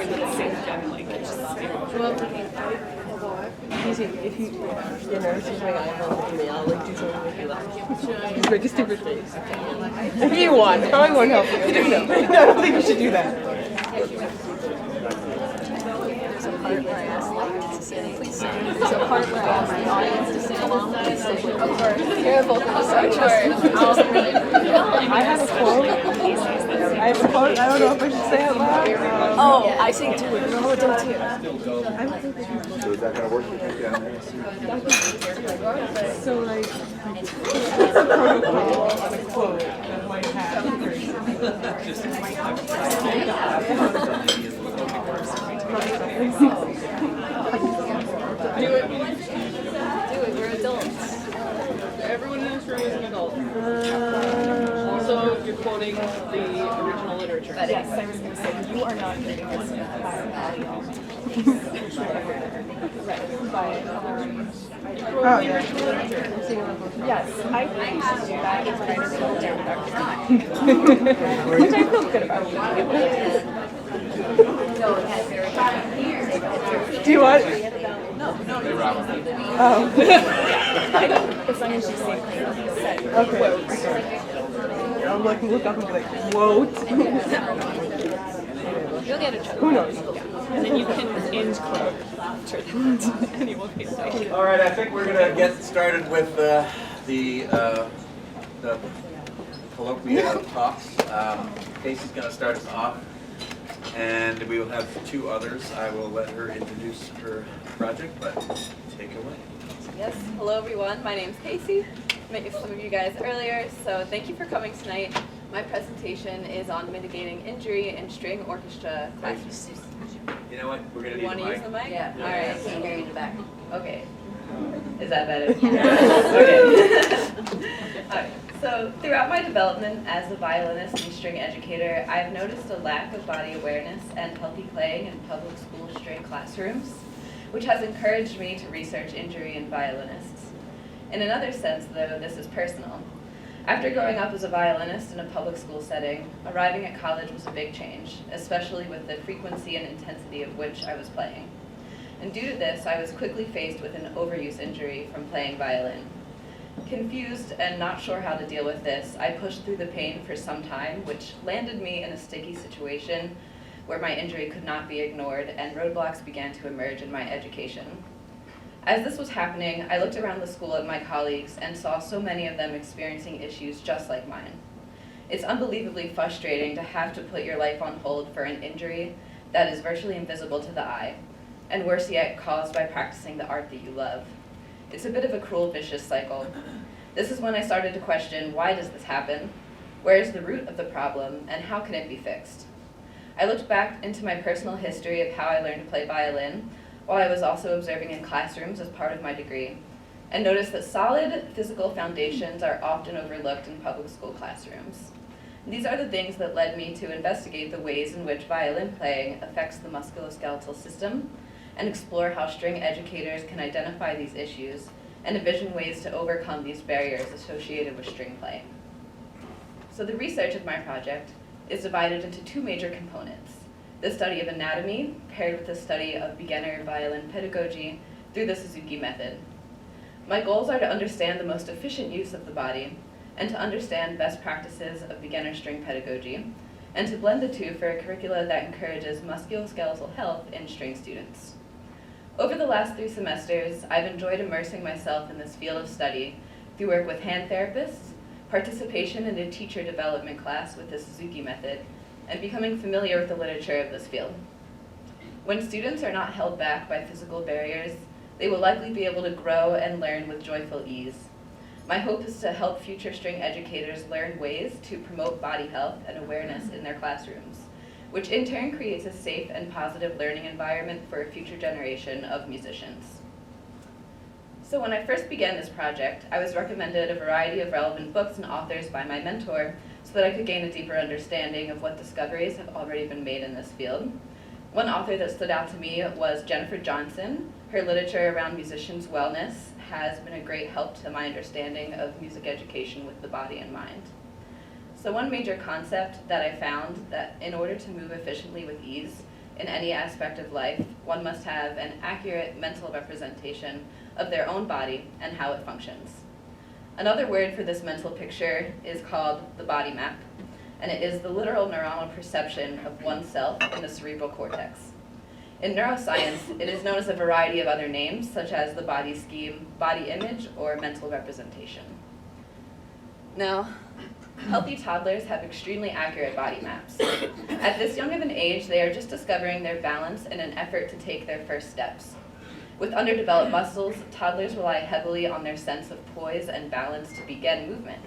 for the sake of like just Easy, if you nervous or something, I'll help with me. I'll like do something with you laugh. Just make a stupid face. If you want, probably won't help you. I don't know. I don't think you should do that. There's a part where I ask like to sing, please sing. There's a part where I ask the audience to sing along, please sing. Of course, you're a vocalist, so sure. I have a quote. I have a quote. I don't know if I should say it loud. Oh, I sing too. No, don't too. So is that going to work with you down there? So like, it's a protocol on a quote that might Do it, we're adults. everyone in this room is an adult. Also, you're quoting the original literature. Yes, I was going to say, you are not reading this by audio. Oh yeah. Yes, I think you should do that and try to slow down Dr. Which I feel good about. Do you want? Oh. As long as you say Okay. I'll look up and be like, quote. you'll get a chuckle. Who knows? And then you can end quote after that. And you will be safe. All right, I think we're going to get started with the colloquia talks. Casey's going to start us off, and we will have two others. I will let her introduce her project, but take it away. Yes, hello everyone. My name's Casey. I met some of you guys earlier, so thank you for coming tonight. My presentation is on mitigating injury in string orchestra classes. You know what? We're going to You need want a to use mic. the mic? Yeah. All right. I can't hear you in the back. Okay. Is that better? Okay. All right. So throughout my development as a violinist and string educator, I've noticed a lack of body awareness and healthy playing in public school string classrooms, which has encouraged me to research injury in violinists. In another sense, though, this is personal. After growing up as a violinist in a public school setting, arriving at college was a big change, especially with the frequency and intensity of which I was playing. And due to this, I was quickly faced with an overuse injury from playing violin. Confused and not sure how to deal with this, I pushed through the pain for some time, which landed me in a sticky situation where my injury could not be ignored and roadblocks began to emerge in my education. As this was happening, I looked around the school at my colleagues and saw so many of them experiencing issues just like mine. It's unbelievably frustrating to have to put your life on hold for an injury that is virtually invisible to the eye, and worse yet, caused by practicing the art that you love. It's a bit of a cruel, vicious cycle. This is when I started to question, why does this happen? Where is the root of the problem, and how can it be fixed? I looked back into my personal history of how I learned to play violin, while I was also observing in classrooms as part of my degree, and noticed that solid physical foundations are often overlooked in public school classrooms. These are the things that led me to investigate the ways in which violin playing affects the musculoskeletal system, and explore how string educators can identify these issues and envision ways to overcome these barriers associated with string playing. So the research of my project is divided into two major components: the study of anatomy, paired with the study of beginner violin pedagogy through the Suzuki method. My goals are to understand the most efficient use of the body, and to understand best practices of beginner string pedagogy, and to blend the two for a curricula that encourages musculoskeletal health in string students. Over the last 3 semesters, I've enjoyed immersing myself in this field of study through work with hand therapists, participation in a teacher development class with the Suzuki method, and becoming familiar with the literature of this field. When students are not held back by physical barriers, they will likely be able to grow and learn with joyful ease. My hope is to help future string educators learn ways to promote body health and awareness in their classrooms, which in turn creates a safe and positive learning environment for a future generation of musicians. So when I first began this project, I was recommended a variety of relevant books and authors by my mentor so that I could gain a deeper understanding of what discoveries have already been made in this field. One author that stood out to me was Jennifer Johnson. Her literature around musicians' wellness has been a great help to my understanding of music education with the body in mind. So one major concept that I found that in order to move efficiently with ease, in any aspect of life, one must have an accurate mental representation of their own body and how it functions. Another word for this mental picture is called the body map, and it is the literal neuronal perception of oneself in the cerebral cortex. In neuroscience, it is known as a variety of other names, such as the body scheme, body image, or mental representation. Now, healthy toddlers have extremely accurate body maps. At this young of an age, they are just discovering their balance in an effort to take their first steps. With underdeveloped muscles, toddlers rely heavily on their sense of poise and balance to begin movement.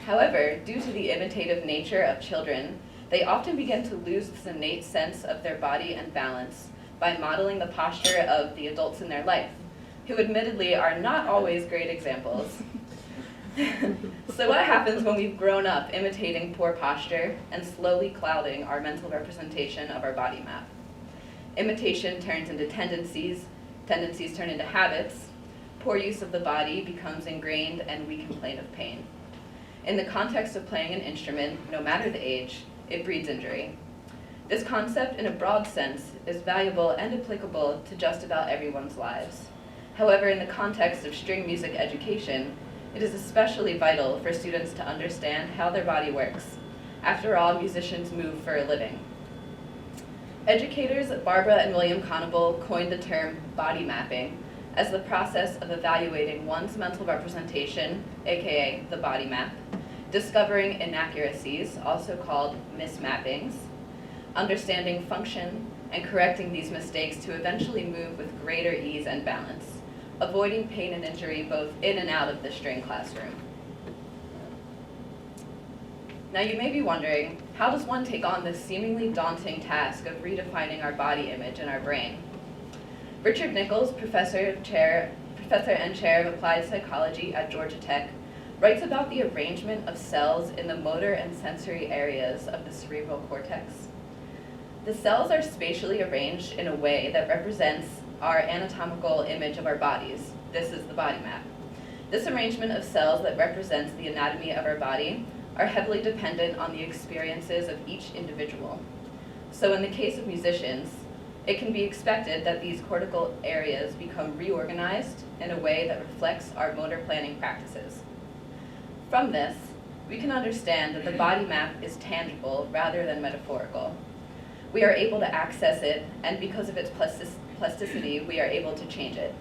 However, due to the imitative nature of children, they often begin to lose this innate sense of their body and balance by modeling the posture of the adults in their life, who admittedly are not always great examples. So what happens when we've grown up imitating poor posture and slowly clouding our mental representation of our body map? Imitation turns into tendencies turn into habits, poor use of the body becomes ingrained, and we complain of pain. In the context of playing an instrument, no matter the age, it breeds injury. This concept, in a broad sense, is valuable and applicable to just about everyone's lives. However, in the context of string music education, it is especially vital for students to understand how their body works. After all, musicians move for a living. Educators Barbara and William Conable coined the term body mapping as the process of evaluating one's mental representation, aka the body map, discovering inaccuracies, also called mismappings, understanding function, and correcting these mistakes to eventually move with greater ease and balance, avoiding pain and injury both in and out of the string classroom. Now you may be wondering, how does one take on this seemingly daunting task of redefining our body image in our brain? Richard Nichols, professor and chair of applied psychology at Georgia Tech, writes about the arrangement of cells in the motor and sensory areas of the cerebral cortex. The cells are spatially arranged in a way that represents our anatomical image of our bodies. This is the body map. This arrangement of cells that represents the anatomy of our body are heavily dependent on the experiences of each individual. So in the case of musicians, it can be expected that these cortical areas become reorganized in a way that reflects our motor planning practices. From this, we can understand that the body map is tangible rather than metaphorical. We are able to access it, and because of its plasticity, we are able to change it.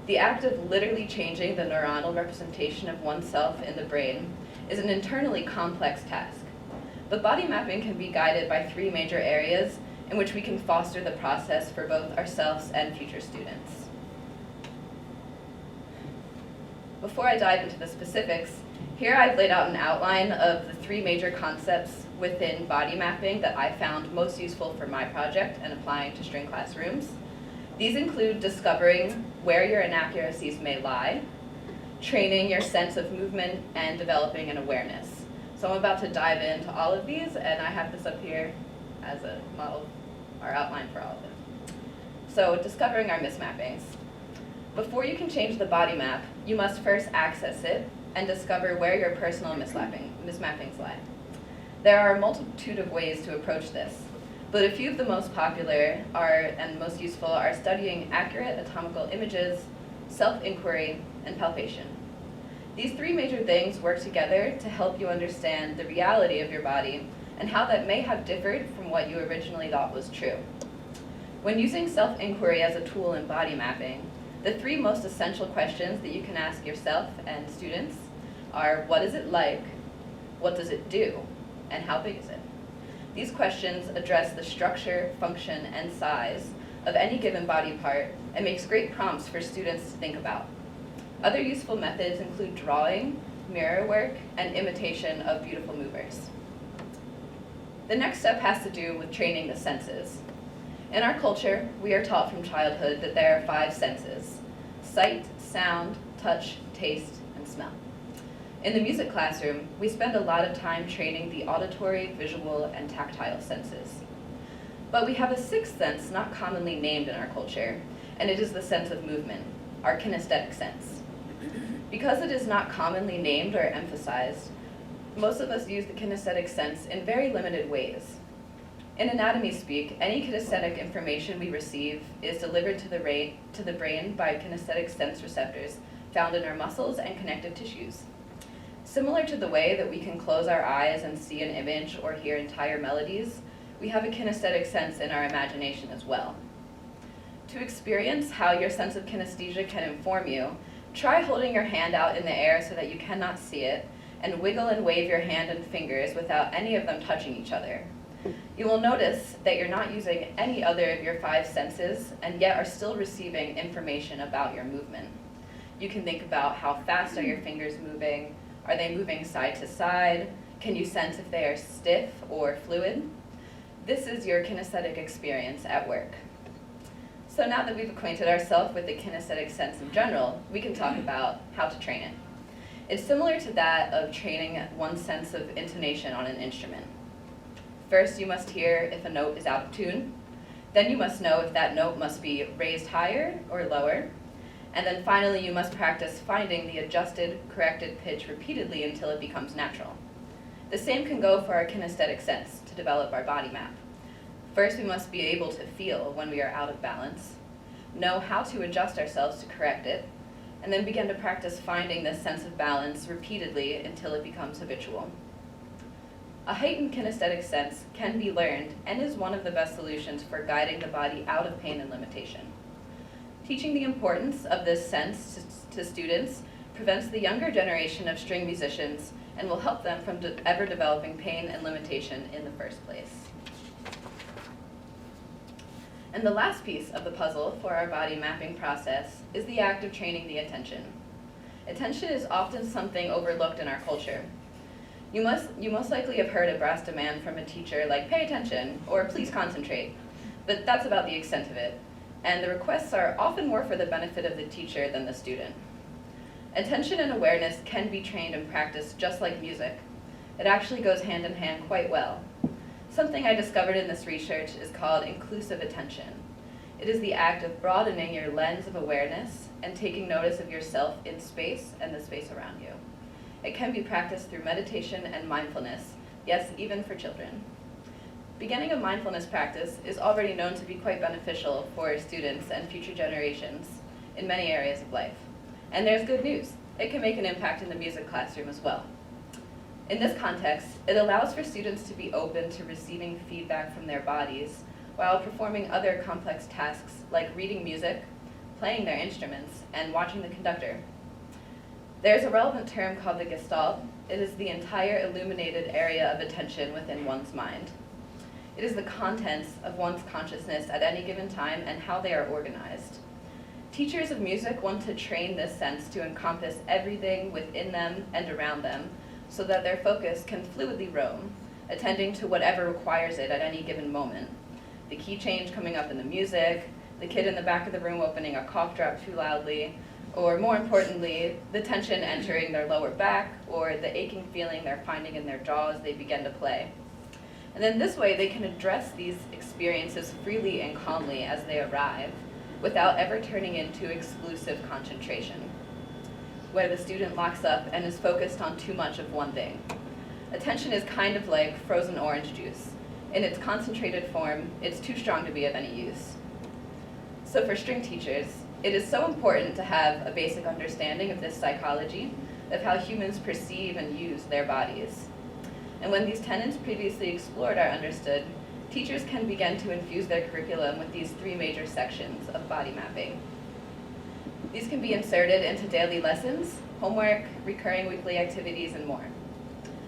The act of literally changing the neuronal representation of oneself in the brain is an internally complex task. But body mapping can be guided by three major areas in which we can foster the process for both ourselves and future students. Before I dive into the specifics, here I've laid out an outline of the three major concepts within body mapping that I found most useful for my project and applying to string classrooms. These include discovering where your inaccuracies may lie, training your sense of movement, and developing an awareness. So I'm about to dive into all of these, and I have this up here as a model, or outline for all of them. So discovering our mismappings. Before you can change the body map, you must first access it and discover where your personal mismappings lie. There are a multitude of ways to approach this, but a few of the most popular and most useful are studying accurate anatomical images, self-inquiry, and palpation. These three major things work together to help you understand the reality of your body and how that may have differed from what you originally thought was true. When using self-inquiry as a tool in body mapping, the three most essential questions that you can ask yourself and students are, what is it like, what does it do, and how big is it? These questions address the structure, function, and size of any given body part and makes great prompts for students to think about. Other useful methods include drawing, mirror work, and imitation of beautiful movers. The next step has to do with training the senses. In our culture, we are taught from childhood that there are 5 senses: sight, sound, touch, taste, and smell. In the music classroom, we spend a lot of time training the auditory, visual, and tactile senses. But we have a 6th sense not commonly named in our culture, and it is the sense of movement, our kinesthetic sense. Because it is not commonly named or emphasized, most of us use the kinesthetic sense in very limited ways. In anatomy speak, any kinesthetic information we receive is delivered to the brain by kinesthetic sense receptors found in our muscles and connective tissues. Similar to the way that we can close our eyes and see an image or hear entire melodies, we have a kinesthetic sense in our imagination as well. To experience how your sense of kinesthesia can inform you, try holding your hand out in the air so that you cannot see it, and wiggle and wave your hand and fingers without any of them touching each other. You will notice that you're not using any other of your 5 senses, and yet are still receiving information about your movement. You can think about how fast are your fingers moving? Are they moving side to side? Can you sense if they are stiff or fluid? This is your kinesthetic experience at work. So now that we've acquainted ourselves with the kinesthetic sense in general, we can talk about how to train it. It's similar to that of training one's sense of intonation on an instrument. First, you must hear if a note is out of tune. Then you must know if that note must be raised higher or lower. And then finally, you must practice finding the adjusted, corrected pitch repeatedly until it becomes natural. The same can go for our kinesthetic sense to develop our body map. First, we must be able to feel when we are out of balance, know how to adjust ourselves to correct it, and then begin to practice finding this sense of balance repeatedly until it becomes habitual. A heightened kinesthetic sense can be learned and is one of the best solutions for guiding the body out of pain and limitation. Teaching the importance of this sense to students prevents the younger generation of string musicians and will help them from ever developing pain and limitation in the first place. And the last piece of the puzzle for our body mapping process is the act of training the attention. Attention is often something overlooked in our culture. You most likely have heard a brass demand from a teacher like, "Pay attention," or "Please concentrate," but that's about the extent of it. And the requests are often more for the benefit of the teacher than the student. Attention and awareness can be trained and practiced just like music. It actually goes hand in hand quite well. Something I discovered in this research is called inclusive attention. It is the act of broadening your lens of awareness and taking notice of yourself in space and the space around you. It can be practiced through meditation and mindfulness, yes, even for children. Beginning a mindfulness practice is already known to be quite beneficial for students and future generations in many areas of life. And there's good news. It can make an impact in the music classroom as well. In this context, it allows for students to be open to receiving feedback from their bodies while performing other complex tasks like reading music, playing their instruments, and watching the conductor. There's a relevant term called the Gestalt. It is the entire illuminated area of attention within one's mind. It is the contents of one's consciousness at any given time and how they are organized. Teachers of music want to train this sense to encompass everything within them and around them so that their focus can fluidly roam, attending to whatever requires it at any given moment. The key change coming up in the music, the kid in the back of the room opening a cough drop too loudly, or more importantly, the tension entering their lower back or the aching feeling they're finding in their jaw as they begin to play. And then this way they can address these experiences freely and calmly as they arrive without ever turning into exclusive concentration, where the student locks up and is focused on too much of one thing. Attention is kind of like frozen orange juice. In its concentrated form, it's too strong to be of any use. So for string teachers, it is so important to have a basic understanding of this psychology, of how humans perceive and use their bodies. And when these tenets previously explored are understood, teachers can begin to infuse their curriculum with these 3 major sections of body mapping. These can be inserted into daily lessons, homework, recurring weekly activities, and more.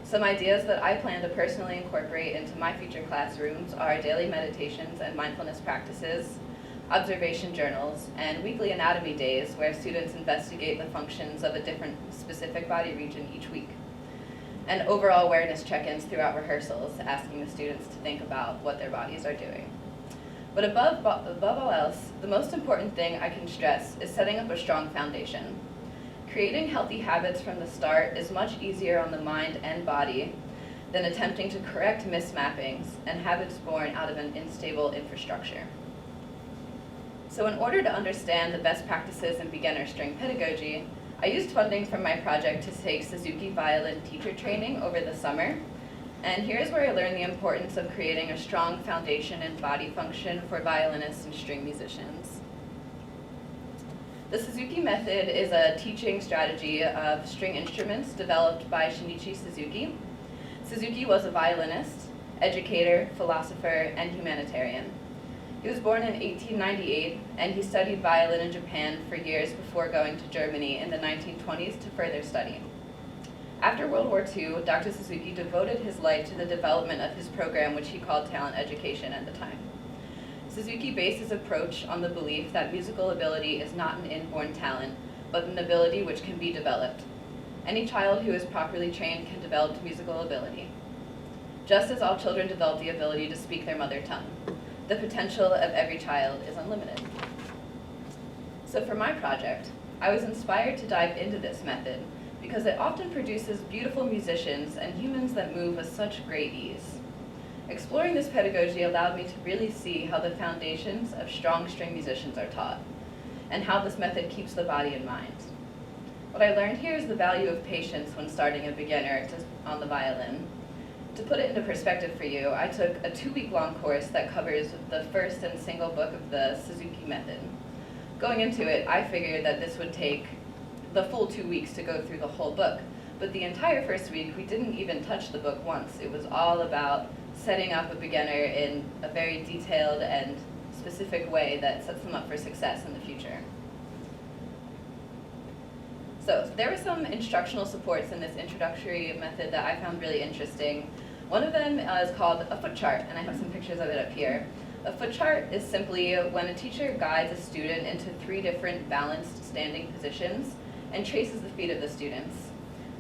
Some ideas that I plan to personally incorporate into my future classrooms are daily meditations and mindfulness practices, observation journals, and weekly anatomy days where students investigate the functions of a different specific body region each week, and overall awareness check-ins throughout rehearsals, asking the students to think about what their bodies are doing. But above all else, the most important thing I can stress is setting up a strong foundation. Creating healthy habits from the start is much easier on the mind and body than attempting to correct mismappings and habits born out of an unstable infrastructure. So in order to understand the best practices in beginner string pedagogy, I used funding from my project to take Suzuki violin teacher training over the summer. And here's where I learned the importance of creating a strong foundation and body function for violinists and string musicians. The Suzuki method is a teaching strategy of string instruments developed by Shinichi Suzuki. Suzuki was a violinist, educator, philosopher, and humanitarian. He was born in 1898, and he studied violin in Japan for years before going to Germany in the 1920s to further study. After World War II, Dr. Suzuki devoted his life to the development of his program, which he called talent education at the time. Suzuki based his approach on the belief that musical ability is not an inborn talent, but an ability which can be developed. Any child who is properly trained can develop musical ability. Just as all children develop the ability to speak their mother tongue, the potential of every child is unlimited. So for my project, I was inspired to dive into this method because it often produces beautiful musicians and humans that move with such great ease. Exploring this pedagogy allowed me to really see how the foundations of strong string musicians are taught, and how this method keeps the body in mind. What I learned here is the value of patience when starting a beginner on the violin. To put it into perspective for you, I took a 2-week-long course that covers the first and single book of the Suzuki method. Going into it, I figured that this would take the full 2 weeks to go through the whole book, but the entire first week we didn't even touch the book once. It was all about setting up a beginner in a very detailed and specific way that sets them up for success in the future. So there were some instructional supports in this introductory method that I found really interesting. One of them is called a foot chart, and I have some pictures of it up here. A foot chart is simply when a teacher guides a student into 3 different balanced standing positions and traces the feet of the students,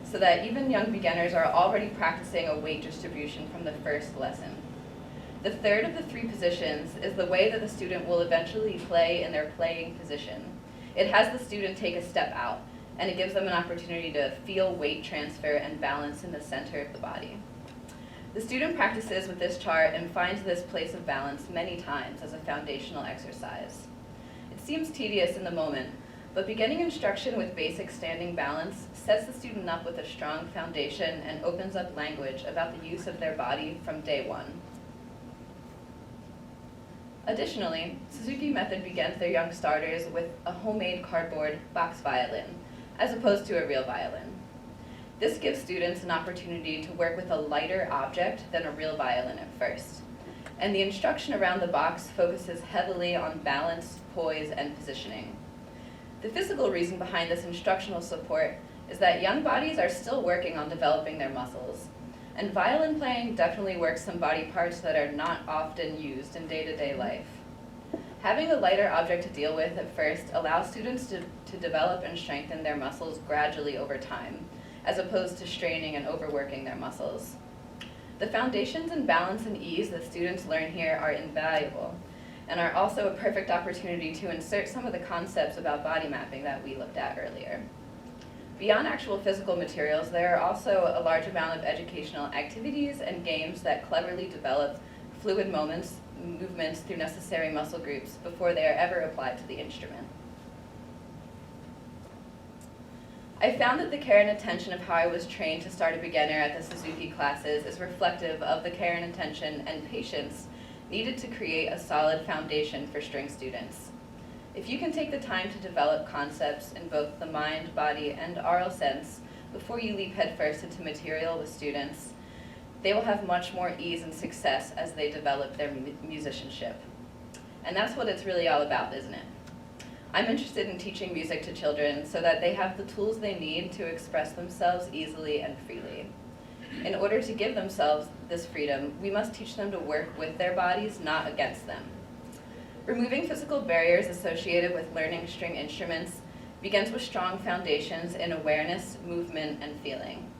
so that even young beginners are already practicing a weight distribution from the first lesson. The third of the 3 positions is the way that the student will eventually play in their playing position. It has the student take a step out, and it gives them an opportunity to feel weight transfer and balance in the center of the body. The student practices with this chart and finds this place of balance many times as a foundational exercise. It seems tedious in the moment, but beginning instruction with basic standing balance sets the student up with a strong foundation and opens up language about the use of their body from day one. Additionally, Suzuki method begins their young starters with a homemade cardboard box violin, as opposed to a real violin. This gives students an opportunity to work with a lighter object than a real violin at first. And the instruction around the box focuses heavily on balance, poise, and positioning. The physical reason behind this instructional support is that young bodies are still working on developing their muscles, and violin playing definitely works some body parts that are not often used in day-to-day life. Having a lighter object to deal with at first allows students to develop and strengthen their muscles gradually over time, as opposed to straining and overworking their muscles. The foundations in balance and ease that students learn here are invaluable, and are also a perfect opportunity to insert some of the concepts about body mapping that we looked at earlier. Beyond actual physical materials, there are also a large amount of educational activities and games that cleverly develop fluid movements through necessary muscle groups before they are ever applied to the instrument. I found that the care and attention of how I was trained to start a beginner at the Suzuki classes is reflective of the care and attention and patience needed to create a solid foundation for string students. If you can take the time to develop concepts in both the mind, body, and aural sense before you leap headfirst into material with students, they will have much more ease and success as they develop their musicianship. And that's what it's really all about, isn't it? I'm interested in teaching music to children so that they have the tools they need to express themselves easily and freely. In order to give themselves this freedom, we must teach them to work with their bodies, not against them. Removing physical barriers associated with learning string instruments begins with strong foundations in awareness, movement, and feeling.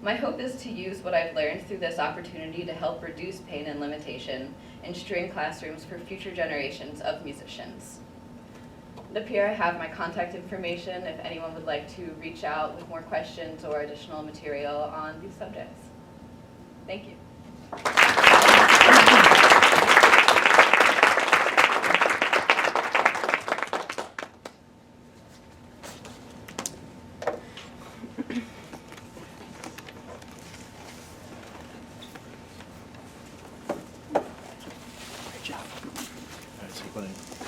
My hope is to use what I've learned through this opportunity to help reduce pain and limitation in string classrooms for future generations of musicians. Up here I have my contact information if anyone would like to reach out with more questions or additional material on these subjects. Thank you. putting